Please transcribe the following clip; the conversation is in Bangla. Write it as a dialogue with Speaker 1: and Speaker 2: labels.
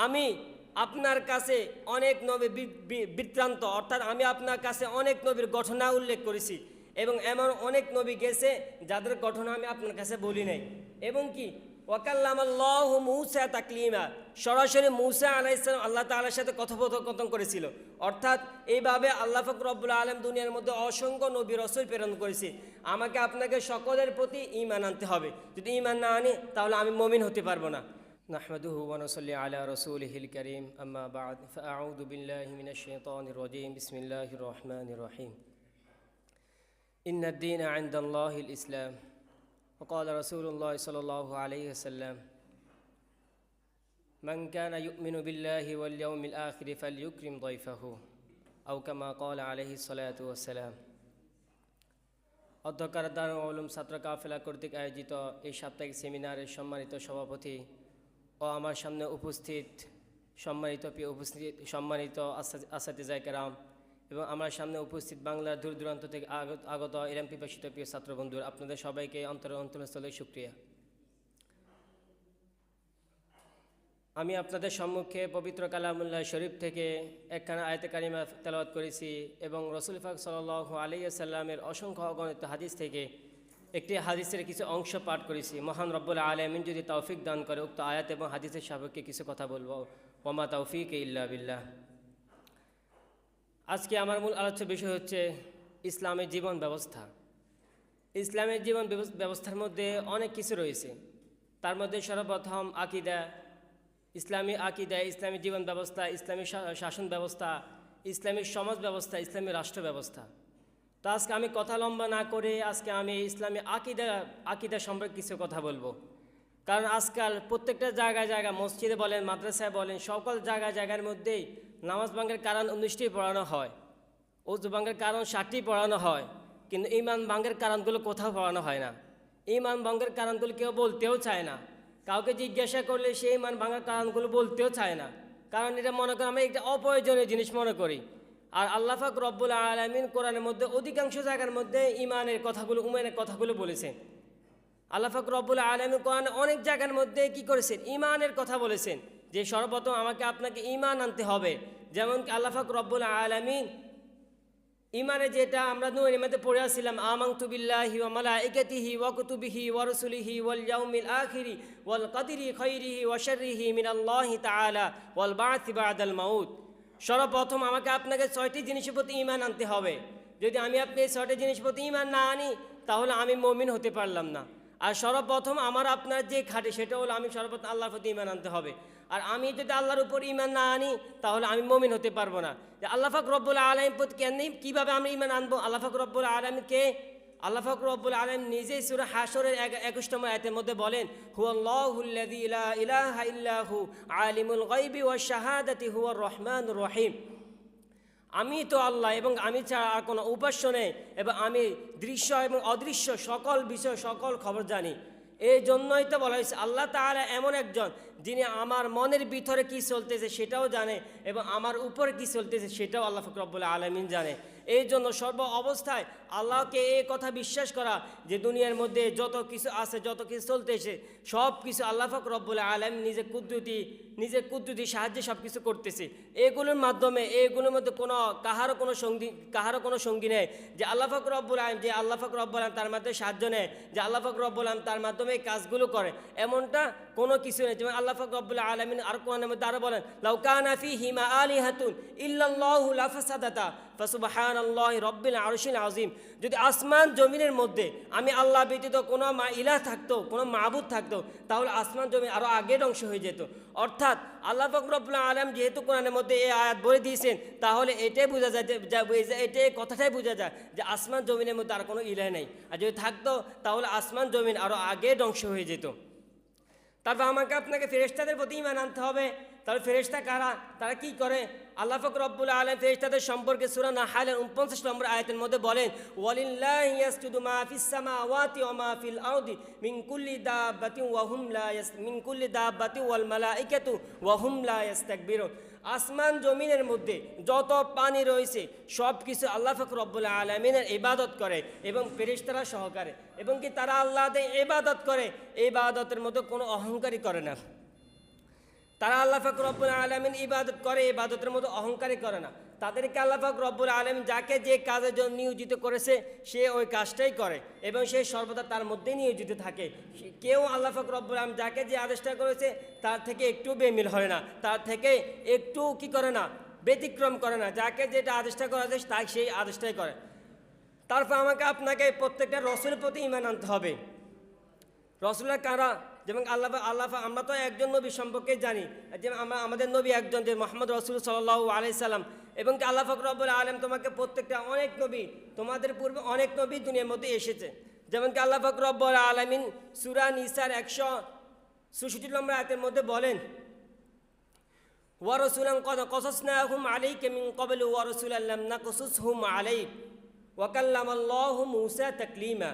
Speaker 1: আমি আপনার কাছে অনেক নবী বৃত্তান্ত অর্থাৎ আমি আপনার কাছে অনেক নবীর ঘটনা উল্লেখ করেছি এবং এমন অনেক নবী গেছে যাদের ঘটনা আমি আপনার কাছে বলি নাই। এবং কি ওয়াকাল্লামাল্লাহু মূসা তাকলিমা, সরাসরি মূসা আলাইহিস সালাম আল্লাহ তাআলার সাথে কথোপকথন করেছিল। অর্থাৎ এইভাবে আল্লাহ পাক রব্বুল আলামিন দুনিয়ার মধ্যে অসংখ্য নবী রাসূল প্রেরণ করেছে। আমাকে আপনাকে সকলের প্রতি ঈমান আনতে হবে। যদি ঈমান না আনি তাহলে আমি মুমিন হতে পারবো না। নাহমাদুহু ওয়া নুসাল্লি আলা রাসূলিহিল কারীম, আম্মা বা'দ, ফাআউযু বিল্লাহি মিনাশ শাইতানির রাজীম, বিসমিল্লাহির রহমানির রহিম। ইন্নাদ দীনা ইনদাল্লাহিল ইসলাম, وقال رسول الله صلى الله عليه وسلم من كان يؤمن بالله واليوم الآخر فليكرم ضيفه أو كما قال عليه الصلاة والسلام। অধ্যক্ষর দারুল উলুম ছাত্র কাফেলা কর্তৃক আয়োজিত এই সাপ্তাহিক সেমিনারের সম্মানিত সভাপতি ও আমার সামনে উপস্থিত সম্মানিত আসাতিজায়ে কেরাম এবং আমার সামনে উপস্থিত বাংলার দূর দূরান্ত থেকে আগত ইলম পিপাসিত প্রিয় ছাত্র বন্ধুরা, আপনাদের সবাইকে অন্তরস্থলে শুকরিয়া। আমি আপনাদের সম্মুখে পবিত্র কালামুল্লাহ শরীফ থেকে একখানা আয়াতে কারিমা তেলাওয়াত করেছি এবং রাসূল পাক সাল্লাল্লাহু আলাইহি ওয়াসাল্লামের অসংখ্য অগণিত হাদিস থেকে একটি হাদিসের কিছু অংশ পাঠ করেছি। মহান রব্বুল আলামিন যদি তৌফিক দান করে উক্ত আয়াত এবং হাদিসের সাপেক্ষে কিছু কথা বলবো। ওয়া মা তাওফীকি ইল্লা বিল্লাহ। আজকে আমার মূল আলোচ্য বিষয় হচ্ছে ইসলামের জীবন ব্যবস্থা। ইসলামের জীবন ব্যবস্থার মধ্যে অনেক কিছু রয়েছে। তার মধ্যে সর্বপ্রথম আকিদা, ইসলামী আকিদা, ইসলামী জীবন ব্যবস্থা, ইসলামী শাসন ব্যবস্থা, ইসলামী সমাজ ব্যবস্থা, ইসলামী রাষ্ট্র ব্যবস্থা। তো আজকে আমি কথা লম্বা না করে আজকে আমি ইসলামী আকিদা সম্পর্কে কিছু কথা বলবো। কারণ আজকাল প্রত্যেকটা জায়গায় মসজিদে বলেন, মাদ্রাসায় বলেন, সকল জায়গার মধ্যেই নামাজ ভাঙের কারণ 19টি পড়ানো হয়, ওযু ভাঙের কারণ 60টি পড়ানো হয়, কিন্তু ঈমান ভাঙের কারণগুলো কোথাও পড়ানো হয় না। ঈমান ভাঙের কারণগুলো কেউ বলতেও চায় না। কাউকে জিজ্ঞাসা করলে সেই ঈমান ভাঙার কারণগুলো বলতেও চায় না, কারণ এটা মনে করি আমরা একটা অপ্রয়োজনীয় জিনিস মনে করি। আর আল্লাহ পাক রব্বুল আলামিন কোরআনের মধ্যে অধিকাংশ জায়গার মধ্যে ঈমানের কথাগুলো বলেছেন। আল্লাহ পাক রব্বুল আলামিন কোরআনে অনেক জায়গার মধ্যে কি করেছেন, ঈমানের কথা বলেছেন, যে সর্বপ্রথম আমাকে আপনাকে ঈমান আনতে হবে। যেমন আল্লাহ পাক রব্বুল আলামিন ঈমানে যেটা আমরা নূরের মধ্যে পড়ে আসছিলাম, আমানতু বিল্লাহি ওয়া মালাইকাতিহি ওয়া কুতুবিহি ওয়া রাসূলিহি ওয়াল ইয়াউমিল আখিরি ওয়াল কদরি খাইরিহি ওয়া শাররিহি মিনাল্লাহি তাআলা ওয়াল বা'থি বা'দাল মাউত। সর্বপ্রথম আমাকে আপনাকে 6টি জিনিসের প্রতি ঈমান আনতে হবে। যদি আমি আপনি এই 6টি জিনিসের প্রতি ঈমান না আনি তাহলে আমি মুমিন হতে পারলাম না। আর সর্বপ্রথম আমার আপনার যে খাটে সেটা হলো আমি সর্বপ্রথম আল্লাহর প্রতি ঈমান আনতে হবে। আর আমি যদি আল্লাহর উপর ঈমান না আনি তাহলে আমি মুমিন হতে পারবো না। যে আল্লাহ পাক রব্বুল আলামিন প্রতি কীভাবে আমরা ঈমান আনবো? আল্লাহ পাক রব্বুল আলামিনকে আল্লাহ পাক রব্বুল আলামিন নিজেই সূরা হাশরের 21তম আয়াতের মধ্যে বলেন, হুয়াল্লাহুল্লাযী লা ইলাহা ইল্লাহু আলিমুল গায়বি ওয়াশ শাহাদাতি হুয়ার রহমানুর রহিম। আমি তো আল্লাহ এবং আমি ছাড়া আর কোনো উপাস্য নেই এবং আমি দৃশ্য এবং অদৃশ্য সকল বিষয় সকল খবর জানি। এই জন্যই তো বলা হয়েছে আল্লাহ তাআলা এমন একজন যিনি আমার মনের ভিতরে কী চলতেছে সেটাও জানে এবং আমার উপরে কী চলতেছে সেটাও আল্লাহ পাক রব্বুল আলামিন জানে। এই জন্য সর্ব অবস্থায় আল্লাহকে এই কথা বিশ্বাস করা যে দুনিয়ার মধ্যে যত কিছু আছে, যত কিছু চলতেছে সব কিছু আল্লাহ পাক রব্বুল আলামিন নিজের কুদরতি সাহায্যে সব কিছু করতেছে। এগুলোর মাধ্যমে এগুলোর মধ্যে কাহারও কোনো সঙ্গী নেই যে আল্লাহ পাক রব্বুল আলামিন তার মাধ্যমে সাহায্য নেয়, যে আল্লাহ পাক রব্বুল আলামিন তার মাধ্যমে এই কাজগুলো করে, এমনটা কোনো কিছু নেই। যেমন আল্লাহ পাক রব্বুল আলামিন আর কোরআনের মধ্যে আরো বলেন, লাউ কানা ফীহিমা আলিহাতুন ইল্লাল্লাহু লাফাসাদাতা ফাসুবহানাল্লাহি রাব্বিল আরশিল আযীম। যদি আসমান জমিনের মধ্যে আমি আল্লাহ ব্যতীত কোনো ইলাহ থাকতো, কোনো মাবুদ থাকতো, তাহলে আসমান জমিন আরও আগে ধ্বংস হয়ে যেত। অর্থাৎ আল্লাহ পাক রব্বুল আলামিন যেহেতু কোরআনের মধ্যে এই আয়াত বলে দিয়েছেন, তাহলে এটাই বোঝা যায় এটাই কথাটাই বোঝা যায় যে আসমান জমিনের মধ্যে আর কোনো ইলাহ নেই। আর যদি থাকতো তাহলে আসমান জমিন আরও আগে ধ্বংস হয়ে যেত। তারপর আমাকে আপনাকে ফেরেশতাদের প্রতি ঈমান আনতে হবে। তাহলে ফেরেশতা কারা, তারা কি করে? আল্লাহ পাক রব্বুল আলামিন ফেরেশতাদের সম্পর্কে সূরা নাহলের 49 নম্বর আয়াতের মধ্যে বলেন, ওয়ালিল্লাহি ইয়াসজুদু মা ফিস সামাওয়াতি ওয়া মা ফিল আরদি মিন কুল্লি দাব্বাতিন ওয়াল মালাইকাতু ওয়া হুম লা ইস্তাকবিরুন। আসমান জমিনের মধ্যে যত পানি রয়েছে সব কিছু আল্লাহ পাক রব্বুল আলামিনের ইবাদত করে এবং ফেরেশতারা সহকারে, এবং কি তারা আল্লাহর ইবাদত করে, ইবাদতের মধ্যে কোনো অহংকারী করে না। তারা আল্লাহ পাক রব্বুল আলামিন ইবাদত করে, ইবাদতের মতো অহংকারী করে না। তাদেরকে আল্লাহ পাক রব্বুল আলামিন যাকে যে কাজের জন্য নিয়োজিত করেছে সে ওই কাজটাই করে এবং সে সর্বদা তার মধ্যেই নিয়োজিত থাকে। কেউ আল্লাহ পাক রব্বুল আলামিন যাকে যে আদেশটা করেছে তার থেকে একটু বেমিল হয় না, তার থেকে একটু কি করে না, ব্যতিক্রম করে না। যাকে যেটা আদেশটা করা যায় তাই সেই আদেশটাই করে। তারপর আমাকে আপনাকে প্রত্যেকটা রসুলের প্রতি ঈমান আনতে হবে। রসুলরা কারা? যেমন আল্লাহ আমরা তো একজন নবী সম্পর্কে জানি, যে আমাদের নবী একজন, যে মোহাম্মদ রসুল সাল্লাল্লাহু আলাইহি সাল্লাম। এবং আল্লাহ পাক রব্বুল আলামিন তোমাকে প্রত্যেকটা অনেক নবী, তোমাদের পূর্বে অনেক নবী দুনিয়ার মধ্যে এসেছে। যেমন কি আল্লাহ পাক রব্বুল আলামিন সূরা নিসার 166 নম্বর আয়াতের মধ্যে বলেন, ওয়া রাসূলান ক্বাদ ক্বাসাসনাহুম আলাইকা মিন ক্বাবলু ওয়া রাসূলান লাম নাকসুসহুম আলাইক ওয়া কাল্লামাল্লাহু মূসা তাকলিমা।